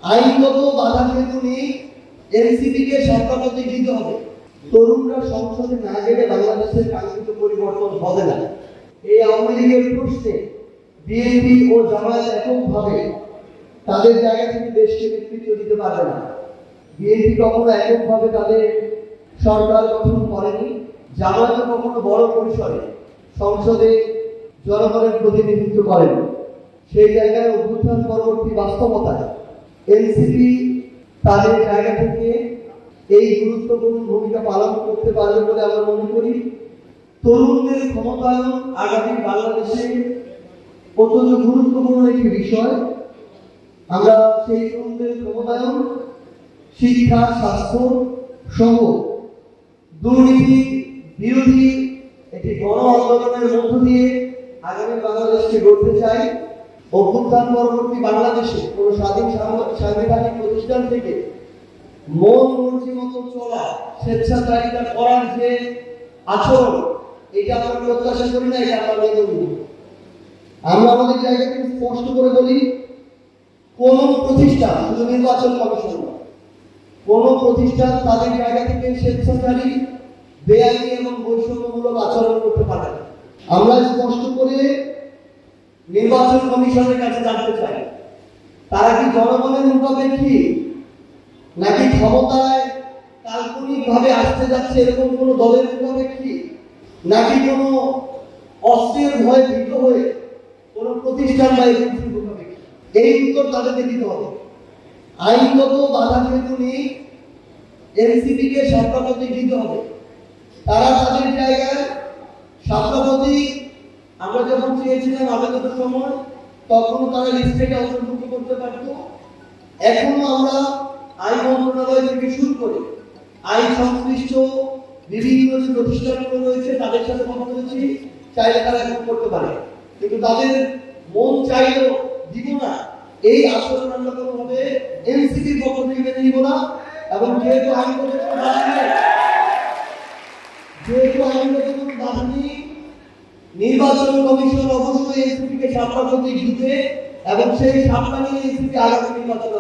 আইনগত বাধা যেহেতু নেই, এনসিপিকে সরকারপতি দিতে হবে। তরুণরা সংসদে না গেলে বাংলাদেশের কাঙ্ক্ষিত পরিবর্তন হবে না। এই আওয়ামী লীগের প্রশ্নে বিএনপি ও জামায়াত এককভাবে তাদের জায়গা থেকে দেশকে নেতৃত্ব দিতে পারবে না। বিএনপি কখনো এককভাবে তাদের সরকার গঠন করেনি, জামায়াত কখনো বড় পরিসরে সংসদে জনগণের প্রতিনিধিত্ব করেন। সেই জায়গায় অভ্যুত্থান পরবর্তী বাস্তবতায় এনসিপি তাদের জায়গা থেকে এই গুরুত্বপূর্ণ ভূমিকা পালন করতে পারবে বলে আমরা মনে করি। তরুণদের ক্ষমতায়ন আগামী বাংলাদেশে অত্যন্ত গুরুত্বপূর্ণ একটি বিষয়। আমরা সেই তরুণদের ক্ষমতায়ন শিক্ষা, স্বাস্থ্য সহ দুর্নীতি বিরোধী একটি গণ আন্দোলনের মধ্য দিয়ে আগামী বাংলাদেশকে গড়তে চাই। অভ্যুত্থান পরবর্তী বাংলাদেশে কোনো স্বাধীন সাংবিধানিক প্রতিষ্ঠান থেকে মন মর্জি মতো চলা, স্বেচ্ছাচারিতা করার যে আচরণ, এটা আমরা প্রত্যাশা করি না, এটা আমরা মেনে নিই। আমরা আমাদের জায়গা থেকে স্পষ্ট করে বলি, কোন প্রতিষ্ঠান, শুধু নির্বাচন কমিশন না, কোন প্রতিষ্ঠান তাদের জায়গা থেকে স্বেচ্ছাচারী, বেআইনি এবং বৈষম্যমূলক আচরণ করতে পারে না। আমরা স্পষ্ট করে নির্বাচন কমিশনের কাছে জানতে চাই, তারা কি জনগণের মুখাপেক্ষী, নাকি ক্ষমতায় কাল্পনিক ভাবে আসতে যাচ্ছে এরকম কোন দলের মুখাপেক্ষী, নাকি কোন অস্ত্রের ভয়ে ভীত হয়ে কোন প্রতিষ্ঠান বা এজেন্সির মুখাপেক্ষী? এই উত্তর তাদেরকে দিতে হবে। আইনগত বাধা যেহেতু নেই, এনসিপিকে সরকারপতি দিতে হবে। তারা তাদের জায়গায় সরকারপতি আমরা যখন চেয়েছিলাম আবেদনের সময়, তখন তারা লিস্টেকে অন্তর্ভুক্ত করতে পারত। এখনো আমরা আইন মন্ত্রণালয় থেকে শুরু করে আইন সংশ্লিষ্ট বিভিন্ন যে প্রতিষ্ঠানগুলো রয়েছে তাদের সাথে কথা বলেছি, চাইলে তারা এখন করতে পারে, কিন্তু তাদের মন চাইলেও দিব না। এই আচরণ আমরা কোনোভাবে এনসিপির পক্ষ থেকে মেনে নিব না। এবং যেহেতু আইনগত বাধা নেই, নির্বাচন কমিশন অবশ্যই এনসিপিকে সরকারপতি দিতে এবং সেই সামনে নিয়ে এনসিপি আগামী নির্বাচন